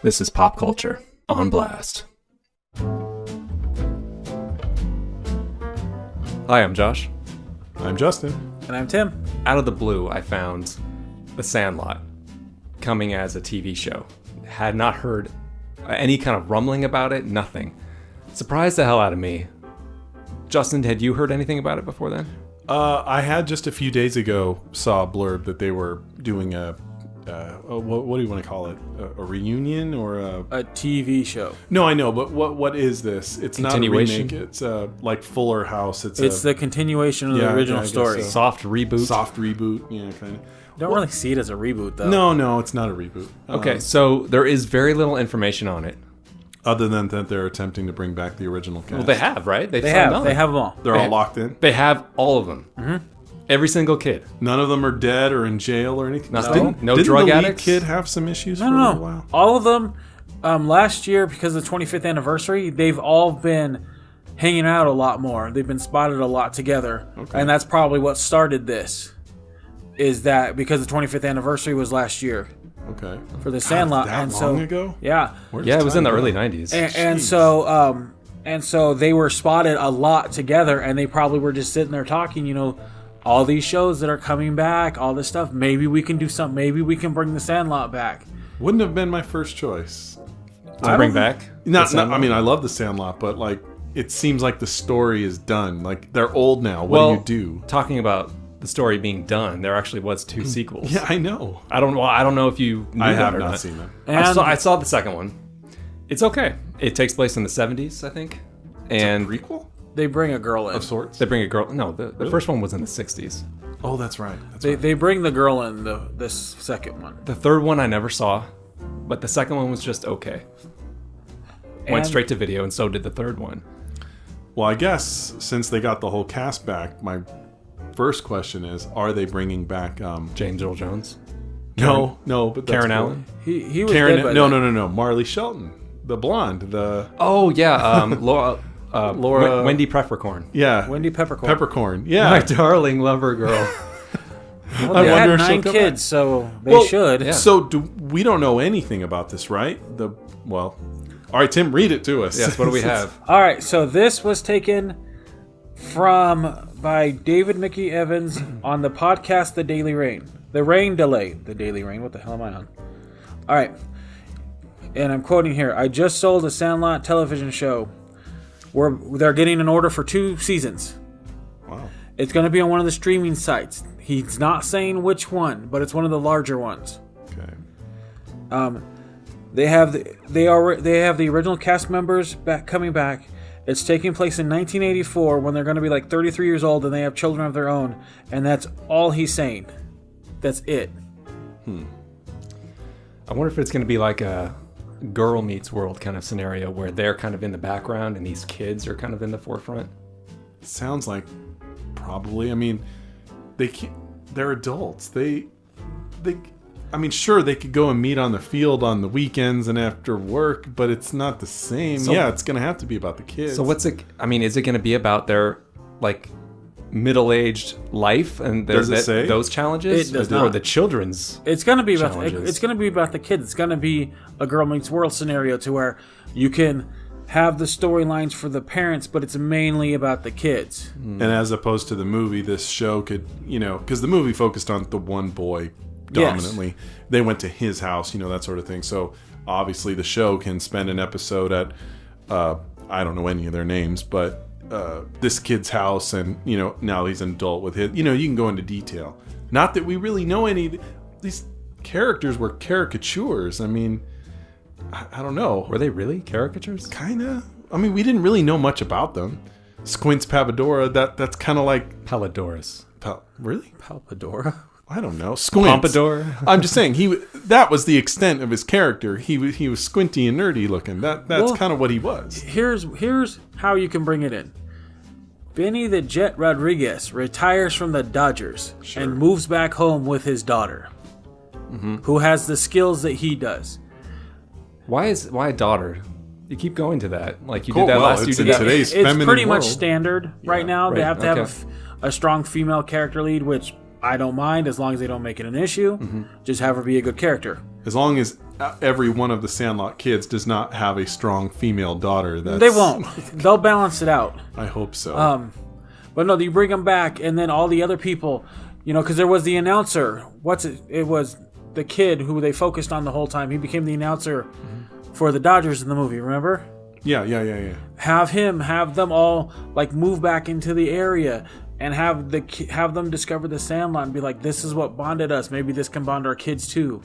This is Pop Culture on Blast. Hi, I'm Josh. I'm Justin. And I'm Tim. Out of the blue, I found The Sandlot coming as a TV show. Had not heard any kind of rumbling about it, nothing. Surprised the hell out of me. Justin, had you heard anything about it before then? I had just a few days ago saw a blurb that they were doing what do you want to call it? A reunion or a TV show? No, I know, but what is this? It's not a remake. It's like Fuller House. It's the continuation of the original story. So. Soft reboot. Yeah, kind of. Don't really see it as a reboot, though. No, it's not a reboot. Okay, so there is very little information on it. Other than that, they're attempting to bring back the original cast. Well, they have, right? They have them all. They're all locked in? They have all of them. Mm-hmm. Every single kid. None of them are dead or in jail or anything? No drug didn't the lead addicts? kid have some issues for a while? All of them, last year, because of the 25th anniversary, they've all been hanging out a lot more. They've been spotted a lot together. Okay. And that's probably what started this, is that because the 25th anniversary was last year. Okay. For the Sandlot. That long ago? Yeah. Yeah, it was in the early 90s. And so they were spotted a lot together, and they probably were just sitting there talking, all these shows that are coming back, all this stuff. Maybe we can do something. Maybe we can bring the Sandlot back. Wouldn't have been my first choice. To bring back? I mean, I love the Sandlot, but it seems like the story is done. Like, they're old now. What do you do? Talking about the story being done, there actually was 2 sequels. Yeah, I know. I don't know if you knew I that have or not not. seen them. I saw the second one. It's okay. It takes place in the 70s, I think. And it's a prequel? They bring a girl in. Of sorts? They bring a girl. No, the first one was in the 60s. Oh, that's right. They bring the girl in this second one. The third one I never saw, but the second one was just okay. Went straight to video, and so did the third one. Well, I guess since they got the whole cast back, my first question is: are they bringing back James Earl Jones? No, but that's Karen cool. Allen. He was Karen. dead by No. then. Marley Shelton, the blonde. Oh yeah, Laura. Wendy Peppercorn. Yeah, Wendy Peppercorn. Peppercorn. Yeah, My darling lover girl. Well, I they wonder had if she'll 9 come kids, back. so they should. Yeah. So we don't know anything about this, right? All right, Tim, read it to us. Yes. What do we have? All right, so this was taken by David Mickey Evans on the podcast The Daily Rain. The Rain Delay. The Daily Rain. What the hell am I on? All right. And I'm quoting here. I just sold a Sandlot television show where they're getting an order for 2 seasons. Wow. It's going to be on one of the streaming sites. He's not saying which one, but it's one of the larger ones. Okay. They have the original cast members coming back. It's taking place in 1984 when they're going to be like 33 years old and they have children of their own, and that's all he's saying. That's it. I wonder if it's going to be like a Girl Meets World kind of scenario where they're kind of in the background and these kids are kind of in the forefront. Sounds like probably. I mean, they're adults. I mean, sure, they could go and meet on the field on the weekends and after work, but it's not the same. So, it's going to have to be about the kids. So is it going to be about their, middle-aged life and does it say? Those challenges? It does or not. The children's It's going to be about challenges? it's going to be about the kids. It's going to be a Girl Meets World scenario to where you can have the storylines for the parents, but it's mainly about the kids. And as opposed to the movie, this show could, because the movie focused on the one boy dominantly. Yes. They went to his house, that sort of thing. So obviously the show can spend an episode at, I don't know any of their names, but this kid's house, and now he's an adult with his. You can go into detail. Not that we really know any. These characters were caricatures. I mean, I don't know. Were they really caricatures? Kinda. I mean, we didn't really know much about them. Squints Papadora. That's kind of like Palidorus. Really? Palpadora? I don't know. Squints. Pompadour. I'm just saying that was the extent of his character. He was squinty and nerdy looking. That's kind of what he was. Here's how you can bring it in. Benny the Jet Rodriguez retires from the Dodgers and moves back home with his daughter, who has the skills that he does. Why a daughter? You keep going to that. Like you Cool. did that Well, last it's year. in today's It's feminine pretty world. much standard right now. They right, have to have a strong female character lead, which I don't mind as long as they don't make it an issue. Just have her be a good character. As long as every one of the Sandlot kids does not have a strong female daughter. They won't. They'll balance it out. I hope so. But no, you bring them back, and then all the other people, because there was the announcer. It was the kid who they focused on the whole time. He became the announcer for the Dodgers in the movie, remember? Yeah. Have them all like move back into the area and have them discover the Sandlot and be like, this is what bonded us. Maybe this can bond our kids too.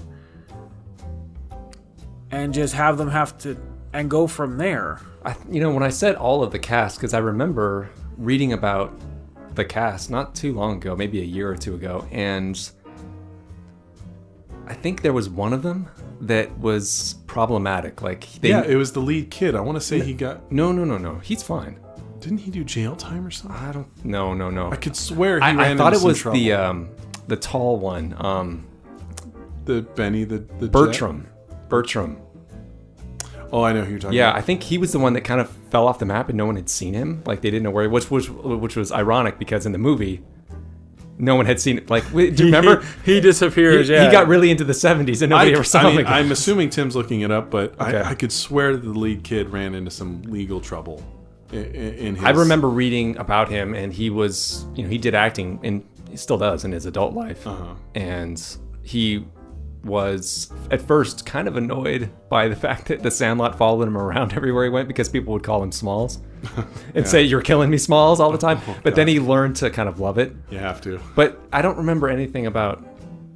And just have them and go from there. When I said all of the cast, because I remember reading about the cast not too long ago, maybe a year or two ago, and I think there was one of them that was problematic. It was the lead kid. I want to say he got... No. He's fine. Didn't he do jail time or something? I don't... No. I could swear he ran I thought into it was some trouble. the tall one. The Bertram. jet? Bertram. Oh, I know who you're talking Yeah, about. I think he was the one that kind of fell off the map and no one had seen him. Like, they didn't know where he was, which was ironic because in the movie, no one had seen it. Like, do you remember? He disappears, He got really into the 70s and nobody ever saw him again. I'm assuming Tim's looking it up, but Okay. I could swear that the lead kid ran into some legal trouble in his... I remember reading about him, and he was, he did acting, and he still does in his adult life. And he was at first kind of annoyed by the fact that the Sandlot followed him around everywhere he went because people would call him Smalls and say, "You're killing me, Smalls," all the time. But then he learned to kind of love it. You have to. But I don't remember anything about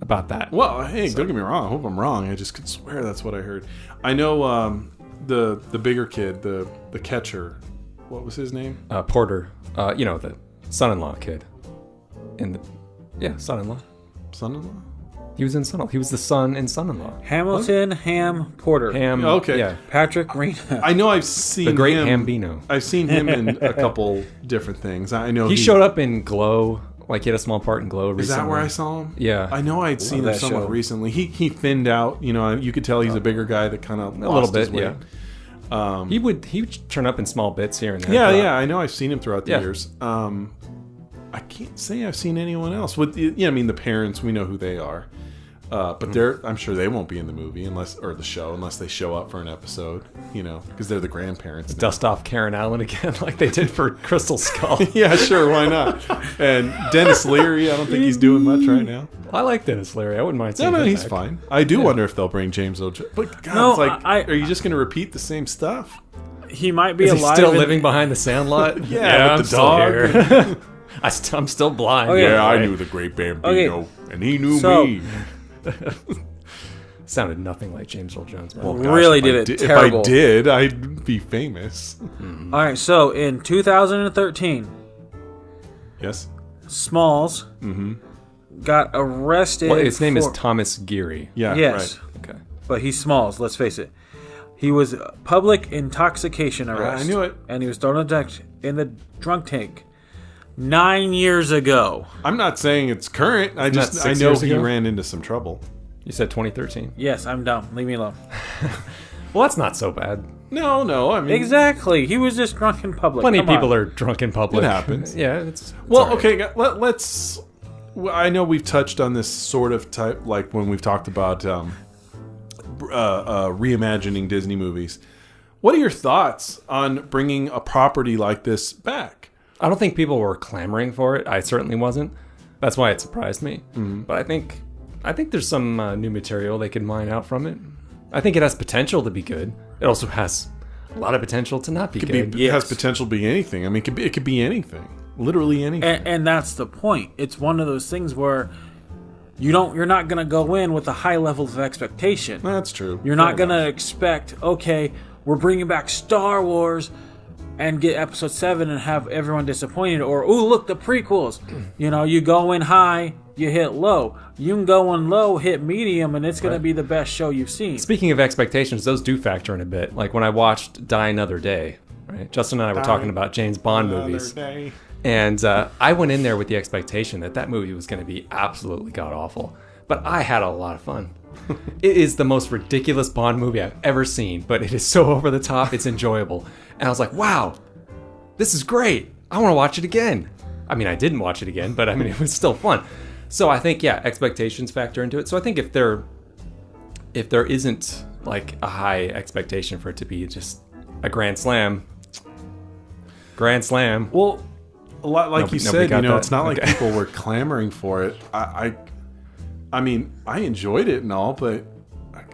that. Well, hey, don't get me wrong. I hope I'm wrong. I just could swear that's what I heard. I know the bigger kid, the catcher. What was his name? Porter, the son-in-law kid. Son-in-law. Son-in-law? He was in Son-in-Law. He was the son in Son-in-Law. Hamilton Ham Porter. Okay. Yeah. Patrick Rena. I know I've seen The Great him. Hambino. I've seen him in a couple different things. I know He showed up in Glow. Like, he had a small part in Glow recently. Is that where I saw him? Yeah. I know I'd seen him that somewhat show. recently. He thinned out. You could tell he's a bigger guy that kind of A little bit, yeah. He would turn up in small bits here and there. Yeah. I know I've seen him throughout the Yeah. years. I can't say I've seen anyone else. The parents, we know who they are. But I'm sure they won't be in the movie unless they show up for an episode, because they're the grandparents. now. Dust off Karen Allen again, like they did for Crystal Skull. Yeah, sure, why not? And Dennis Leary, I don't think he's doing much right now. I like Dennis Leary. I wouldn't mind seeing him He's back. fine. I do wonder if they'll bring James Earl Jones. But God, No, it's like, I- are you just going to repeat the same stuff? He might be Is he alive. still living behind the Sandlot? Yeah, with I'm the still dog. here. I'm still blind. Okay. Yeah, I right? knew the great Bambino, Okay. and he knew So- me. Sounded nothing like James Earl Jones. Man. Well, Really if did I it terrible. If I did, I'd be famous. All right, so in 2013, Yes. Smalls got arrested. Well, his name is for- Thomas Geary. Yeah. Yes, Right. Okay. but he's Smalls. Let's face it. He was public intoxication arrest. I knew it. And he was thrown in the drunk tank 9 years ago. I'm not saying it's current. I that 6 know years he ago? ran into some trouble. You said 2013. Yes, I'm dumb. Leave me alone. Well, that's not so bad. No. I mean, Exactly. He was just drunk in public. Plenty of Come people on. are drunk in public. It happens. Yeah, it's Well, all right. okay. Let's. I know we've touched on this sort of type, like when we've talked about reimagining Disney movies. What are your thoughts on bringing a property like this back? I don't think people were clamoring for it. I certainly wasn't. That's why it surprised me. But I think there's some new material they could mine out from it. I think it has potential to be good. It also has a lot of potential to not be good. It has potential to be anything. I mean, it could be anything. Literally anything. And that's the point. It's one of those things where you're not going to go in with a high level of expectation. That's true. You're not going to expect, okay, we're bringing back Star Wars and get episode 7 and have everyone disappointed, or, ooh, look, the prequels. You go in high, you hit low. You can go in low, hit medium, and it's going to be the best show you've seen. Speaking of expectations, those do factor in a bit. Like when I watched Die Another Day, right? Justin and I were talking about James Bond movies. And I went in there with the expectation that movie was going to be absolutely god-awful. But I had a lot of fun. It is the most ridiculous Bond movie I've ever seen, but it is so over the top, it's enjoyable. And I was like, wow, this is great. I want to watch it again. I mean, I didn't watch it again, but I mean, it was still fun. So I think, yeah, expectations factor into it. So I think if they're if there isn't like a high expectation for it to be just a grand slam. Well, a lot like you said, got that. it's not like people were clamoring for it. I mean, I enjoyed it and all, but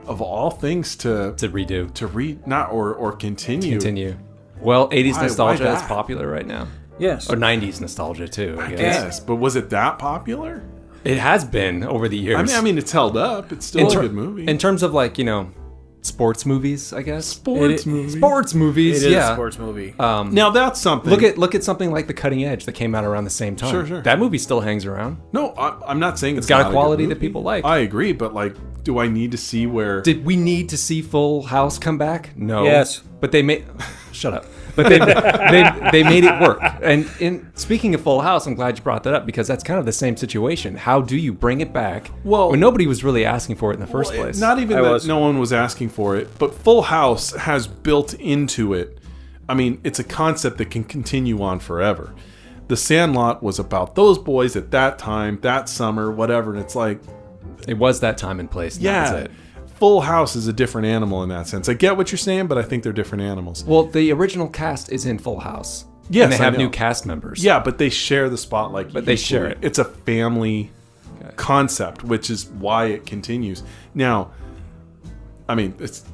of all things to redo, not or continue. Well, 80s Why nostalgia is that? popular right now. Yes. Or 90s nostalgia too. I guess, but was it that popular? It has been over the years. I mean, it's held up. It's still a good movie. In terms of like, sports movies, I guess. Sports movies. Sports movies, It is yeah. a sports movie. Now that's something. Look at something like The Cutting Edge that came out around the same time. Sure. That movie still hangs around. No, I'm not saying it's got not a quality good that movie. people like. I agree, but like, do I need to see where? Did we need to see Full House come back? No. Yes. But they made... Shut up. But they made it work. And speaking of Full House, I'm glad you brought that up because that's kind of the same situation. How do you bring it back when nobody was really asking for it in the first place? Not even no one was asking for it, but Full House has built into it. I mean, it's a concept that can continue on forever. The Sandlot was about those boys at that time, that summer, whatever, and it's like... It was that time and place. And that was it. Full House is a different animal in that sense. I get what you're saying, but I think they're different animals. Well, the original cast is in Full House. Yes, and they have I know. new cast members. Yeah, but they share the spotlight. But they share it. It's a family concept, which is why it continues. Now, I mean, it's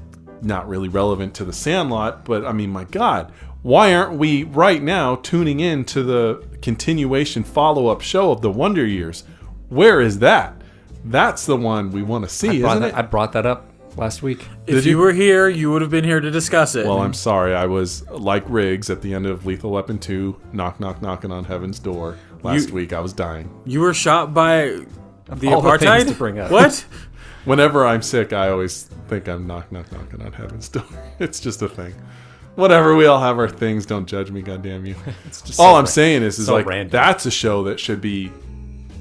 not really relevant to the Sandlot, but I mean, my God, why aren't we right now tuning in to the continuation follow-up show of the Wonder Years? Where is that? That's the one we want to see, isn't it? I brought that up last week. If you were here, you would have been here to discuss it. Well, I'm sorry. I was like Riggs at the end of Lethal Weapon 2, knocking on heaven's door. Last week, I was dying. You were shot by the all the apartheid? things to bring up. What? Whenever I'm sick, I always think I'm knocking on heaven's door. It's just a thing. Whatever, we all have our things. Don't judge me, goddamn you. It's just all I'm saying is so like random. That's a show that should be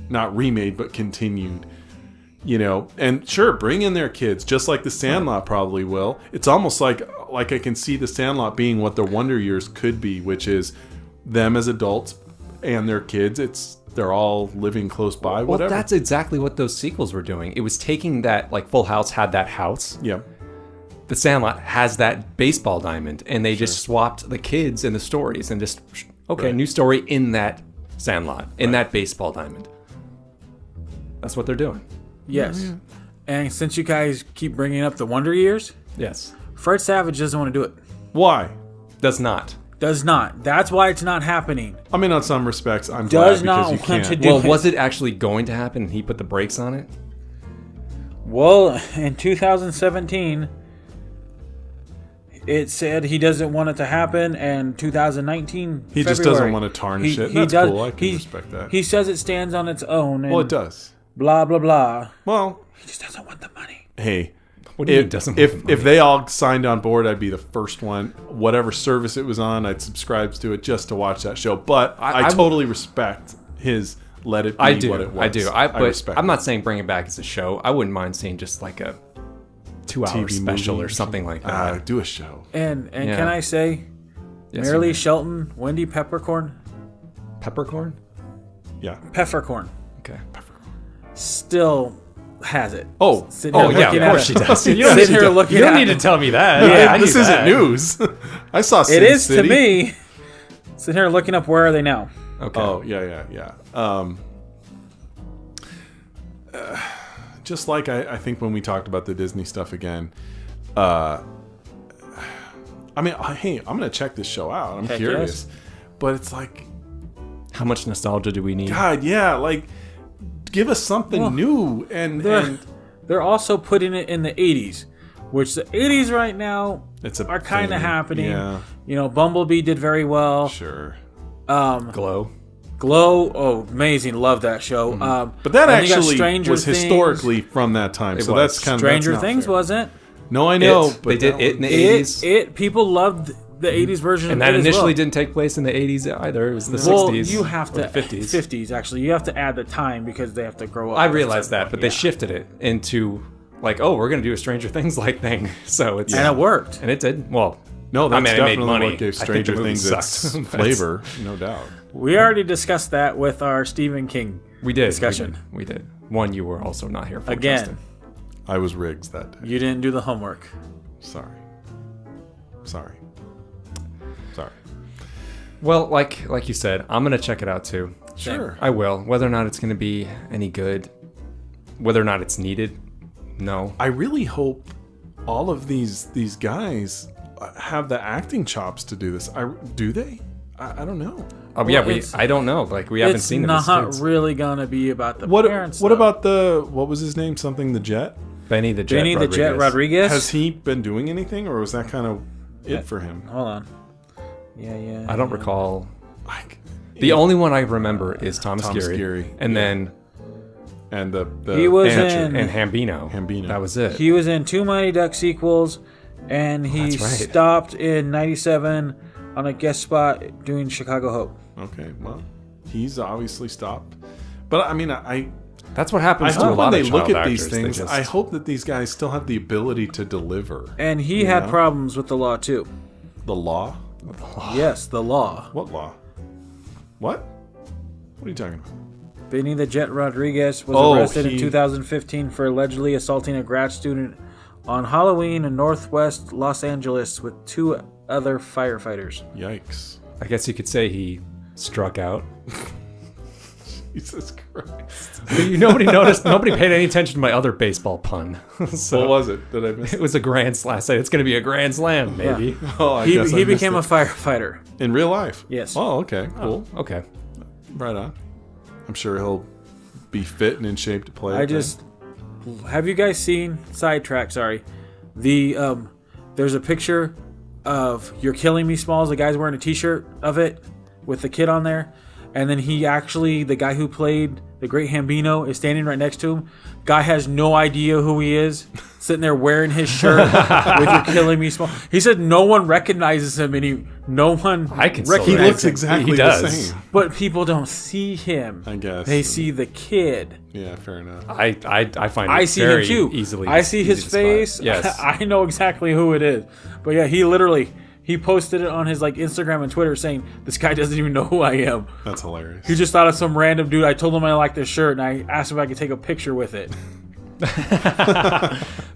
not remade but continued. And sure, bring in their kids, just like the Sandlot probably will. It's almost like I can see the Sandlot being what the Wonder Years could be, which is them as adults and their kids. They're all living close by, whatever. Well, that's exactly what those sequels were doing. It was taking that, like Full House had that house. Yeah. The Sandlot has that baseball diamond, and they just swapped the kids and the stories, and just new story in that Sandlot, in that baseball diamond. That's what they're doing. Yes. Yeah. And since you guys keep bringing up the Wonder Years, yes, Fred Savage doesn't want to do it. Why? Does not. That's why it's not happening. I mean, on some respects, I'm glad because you can't. Was it actually going to happen and he put the brakes on it? Well, in 2017, it said he doesn't want it to happen, and 2019, he just doesn't want to tarnish it. That's cool. I can respect that. He says it stands on its own. And well, it does. Blah, blah, blah. Well, he just doesn't want the money. Hey, what do you mean doesn't want the money? If they all signed on board, I'd be the first one. Whatever service it was on, I'd subscribe to it just to watch that show. But I totally respect his let it be what it was. I do. I respect I'm not saying bring it back as a show. I wouldn't mind seeing just like a 2-hour special or something like that. Do a show. And can I say, Marilee Shelton, Wendy Peppercorn? Peppercorn? Yeah. Peppercorn. Okay. Still has it. Oh, yeah, of course she does. You don't need to tell me that. Yeah, this isn't news. I saw Sin It is City. to me. Sitting here looking up where are they now. Okay. Oh, yeah. Just like I think when we talked about the Disney stuff again, I mean, hey, I'm going to check this show out. I'm curious. Yes. But it's like... How much nostalgia do we need? God, yeah, like... Give us something new, and they're also putting it in the 80s, which the 80s right now are kind of happening. Yeah. Bumblebee did very well. Sure. Glow, oh, amazing! Love that show. Mm-hmm. But that actually was historically from that time, so that's kind of Stranger Things, wasn't? No, I know, but they did it in the 80s. People loved the 80s version and of it. And that initially didn't take place in the 80s either. It was the 60s. Well, you have to... 50s. 50s, actually. You have to add the time because they have to grow up. I realized that, but they shifted it into, like, we're going to do a Stranger Things-like thing. So it's... And it worked. And it did. Well, no, that's definitely it made money. What gave Stranger Things its flavor, no doubt. We already discussed that with our Stephen King discussion. We did. One you were also not here for. Again. I was Riggs that day. You didn't do the homework. Sorry. Well, like you said, I'm gonna check it out too. Sure. I will. Whether or not it's gonna be any good, whether or not it's needed, no. I really hope all of these guys have the acting chops to do this. Do they? I don't know. Oh yeah, I don't know. Like we haven't seen them. It's not really gonna be about the parents. What about what was his name? Something the Jet? Benny the Jet Rodriguez. Has he been doing anything, or was that kind of it for him? Hold on. Yeah. I don't recall. The only one I remember is Thomas Geary, and then the he was in Hambino. That was it. He was in 2 Mighty Ducks sequels, and he stopped in '97 on a guest spot doing Chicago Hope. Okay, well, he's obviously stopped. But I mean, that's what happens to a lot of child actors. I hope when they look at these things, I hope that these guys still have the ability to deliver. And he had problems with the law too. The law? Yes, the law. What law? What are you talking about? Benny the Jet Rodriguez was arrested in 2015 for allegedly assaulting a grad student on Halloween in Northwest Los Angeles with 2 other firefighters. Yikes. I guess you could say he struck out. Jesus Christ. Nobody noticed. Nobody paid any attention to my other baseball pun. So, what was it? Did I miss it? It was a grand slam. I said it's going to be a grand slam, maybe. Yeah. Oh, he became a firefighter. In real life? Yes. Oh, okay. Cool. Oh, okay. Right on. I'm sure he'll be fit and in shape to play. Have you guys seen, sidetrack, sorry, there's a picture of You're Killing Me Smalls, the guy's wearing a t-shirt of it with the kid on there. And then the guy who played the great Hambino is standing right next to him. Guy has no idea who he is, sitting there wearing his shirt with You're Killing Me Small. He said no one recognizes him, and he looks exactly the same. But people don't see him. I guess. They see the kid. Yeah, fair enough. I find I it see very him too. Easily. I see his face. Yes. I know exactly who it is. But yeah, he posted it on his Instagram and Twitter saying, this guy doesn't even know who I am. That's hilarious. He just thought of some random dude. I told him I liked this shirt, and I asked if I could take a picture with it.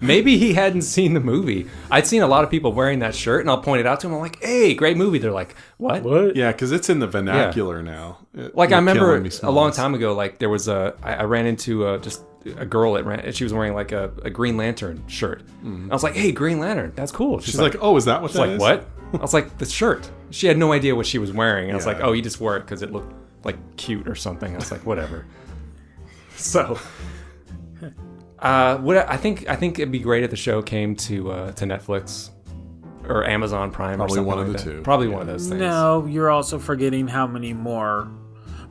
Maybe he hadn't seen the movie. I'd seen a lot of people wearing that shirt, and I'll point it out to him. I'm like, hey, great movie. They're like, what? Yeah, because it's in the vernacular now. I remember a long time ago, there was I ran into just a girl she was wearing a Green Lantern shirt. I was like, hey, Green Lantern, that's cool. She's like, oh, is that what that is? What? I was like, the shirt. She had no idea what she was wearing. And I was like, oh, you just wore it because it looked cute or something. I was like, whatever. So, I think it'd be great if the show came to Netflix or Amazon Prime. Probably or something one of like the that. two. Probably one of those things. No, you're also forgetting how many more.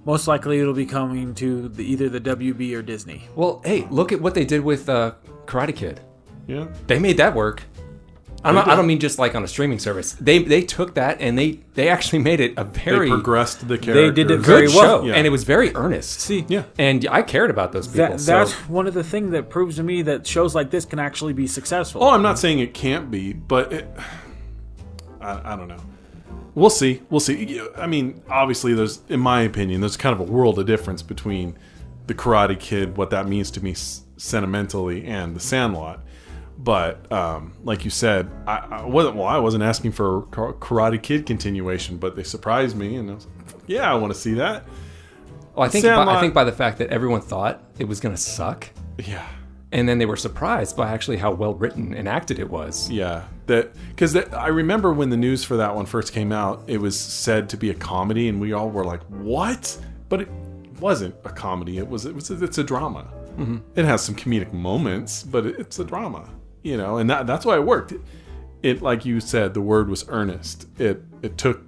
Most likely it'll be coming to either the WB or Disney. Well, hey, look at what they did with Karate Kid. Yeah. They made that work. I don't mean just on a streaming service. They took that and they actually made it a very... They progressed the character. They did it very well. Show, and it was very earnest. See, yeah. And I cared about those people. That's one of the things that proves to me that shows like this can actually be successful. Oh, I'm not saying it can't be, but I don't know. We'll see. I mean, obviously, in my opinion, there's kind of a world of difference between the Karate Kid, what that means to me sentimentally, and the Sandlot. But like you said, I wasn't asking for a Karate Kid continuation, but they surprised me, and I was like, yeah, I want to see that. Well, I think by the fact that everyone thought it was going to suck. Yeah. And then they were surprised by actually how well written and acted it was. Yeah, because I remember when the news for that one first came out, it was said to be a comedy, and we all were like, "What?" But it wasn't a comedy. It's a drama. Mm-hmm. It has some comedic moments, but it's a drama, and that's why it worked. It like you said, the word was earnest. It took.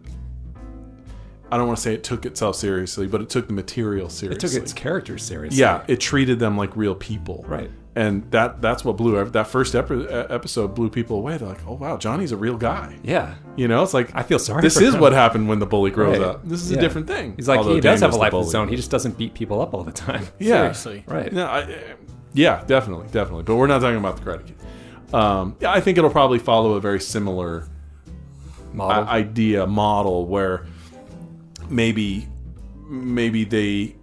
I don't want to say it took itself seriously, but it took the material seriously. It took its characters seriously. Yeah, it treated them like real people. Right. And that's what that first episode blew people away. They're like, oh, wow, Johnny's a real guy. Yeah. It's like, I feel sorry this for is him. what happened when the bully grows up. This is a different thing. He's like, he does have a life of his own. He just doesn't beat people up all the time. Yeah. Seriously. Right. No, yeah, definitely. But we're not talking about the Karate Kid. I think it'll probably follow a very similar model where maybe they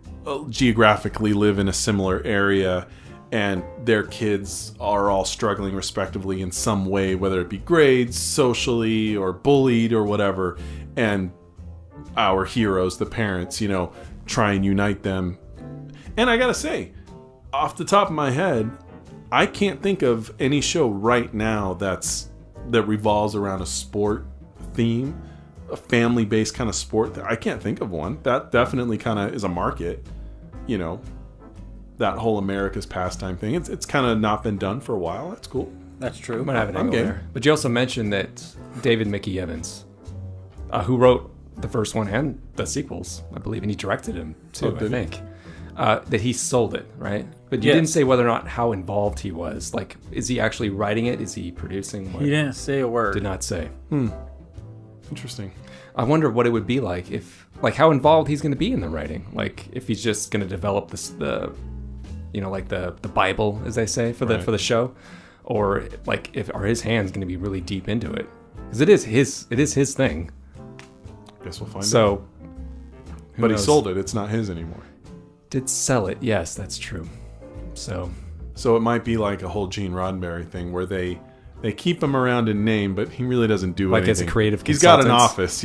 geographically live in a similar area, and their kids are all struggling respectively in some way, whether it be grades, socially, or bullied or whatever, and our heroes, the parents, try and unite them. And I gotta say, off the top of my head, I can't think of any show right now that revolves around a sport theme, a family-based kind of sport. I can't think of one. That definitely kind of is a market, that whole America's pastime thing. It's kind of not been done for a while. That's cool. That's true. I might have an angle there. But you also mentioned that David Mickey Evans, who wrote the first one and the sequels, I believe, and he directed him too, I think, that he sold it, right? But you didn't say whether or not how involved he was. Like, is he actually writing it? Is he producing? He didn't say a word. Did not say. Interesting. I wonder what it would be like if, like, how involved he's going to be in the writing. Like, if he's just going to develop the Bible, as they say, for the show, or like, are his hands going to be really deep into it? Because it is his thing. Guess we'll find out. So, but he sold it. It's not his anymore. Did sell it? Yes, that's true. So it might be like a whole Gene Roddenberry thing where they keep him around in name, but he really doesn't do anything. Like as a creative He's got consultant. an office,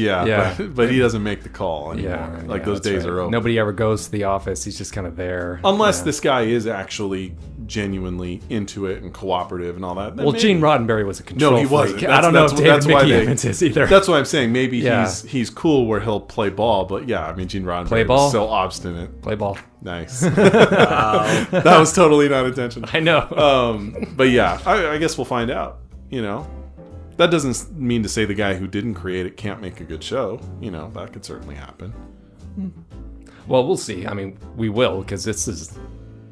but he doesn't make the call anymore. Those days are over. Nobody ever goes to the office. He's just kind of there. Unless this guy is actually genuinely into it and cooperative and all that. Well, Gene Roddenberry was a control he wasn't. freak. I don't know if David Mickey Evans is either. That's what I'm saying. Maybe he's cool where he'll play ball, but Gene Roddenberry was so obstinate. Play ball. Nice. That was totally not intentional. I know. But I guess we'll find out. That doesn't mean to say the guy who didn't create it can't make a good show. That could certainly happen. Well, we'll see. I mean, we will, because this is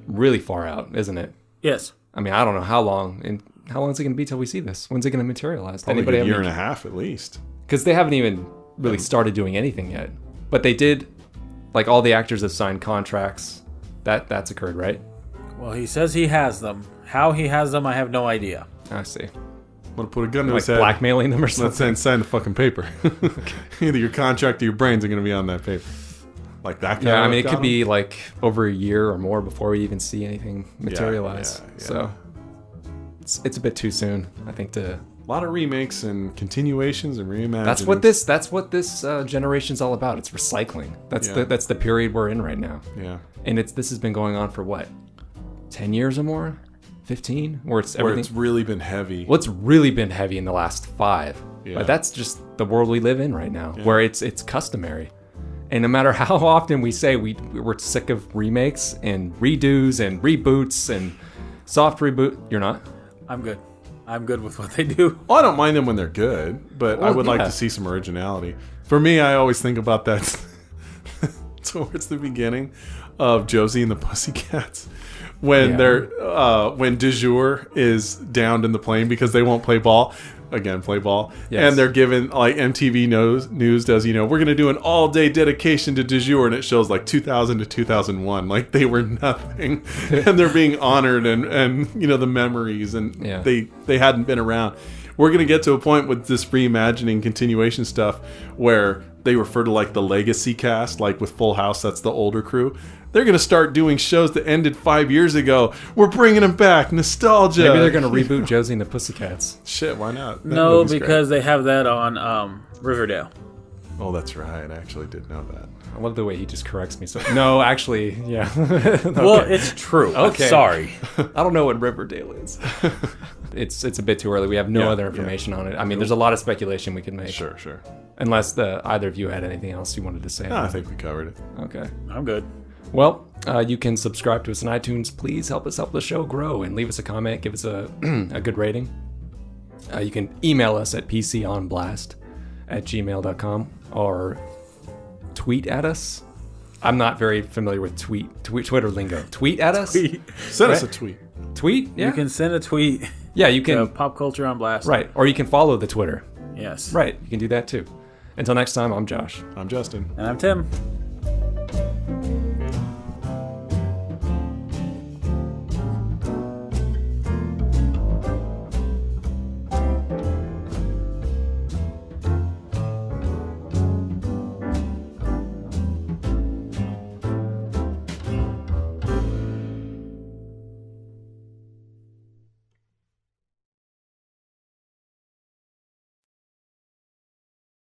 really far out, isn't it? Yes. I mean, I don't know how long is it going to be till we see this? When's it going to materialize? Probably a year and a half at least. Because they haven't even really started doing anything yet. But they did, like, all the actors have signed contracts. That's occurred, right? Well, he says he has them. How he has them, I have no idea. I see. I'm going to put a gun to his head. Blackmailing them or something? Let's sign the fucking paper. Either your contract or your brains are going to be on that paper. Like that guy. Yeah, I mean, it could be like over a year or more before we even see anything materialize. Yeah. So it's a bit too soon, I think, to... A lot of remakes and continuations and reimaginings. That's what this generation's all about. It's recycling. That's the period we're in right now. Yeah. And this has been going on for what? 10 years or more? 15? Where it's really been heavy. Well, it's really been heavy in the last 5. Yeah. But that's just the world we live in right now, where it's customary. And no matter how often we say we're sick of remakes and redos and reboots and soft reboot, you're not? I'm good. I'm good with what they do. Well, I don't mind them when they're good, but I would like to see some originality. For me, I always think about that towards the beginning of Josie and the Pussycats. When when Du Jour is downed in the plane because they won't play ball. Again, play ball. Yes. And they're given, like, MTV News does, we're going to do an all-day dedication to Du Jour, and it shows, like, 2000 to 2001. Like, they were nothing. And they're being honored and the memories, and they hadn't been around. We're going to get to a point with this reimagining continuation stuff where they refer to, like, the legacy cast, like with Full House, that's the older crew. They're going to start doing shows that ended 5 years ago. We're bringing them back. Nostalgia. Maybe they're going to reboot Josie and the Pussycats. Shit, why not? No, because they have that on Riverdale. Oh, that's right. I actually did know that. I love the way he just corrects me. So no, actually, yeah. Okay. Well, it's true. Okay. Sorry. I don't know what Riverdale is. It's a bit too early. We have no other information on it. I mean, there's a lot of speculation we can make. Sure. Unless either of you had anything else you wanted to say. No, I think we covered it. Okay. I'm good. Well, you can subscribe to us on iTunes. Please help the show grow and leave us a comment. Give us a good rating. You can email us at pconblast@gmail.com or tweet at us. I'm not very familiar with Twitter lingo. Tweet at us? Send us a tweet. Tweet? Yeah. You can send a tweet. Yeah, you can. To Pop Culture on Blast. Right. Or you can follow the Twitter. Yes. Right. You can do that too. Until next time, I'm Josh. I'm Justin. And I'm Tim.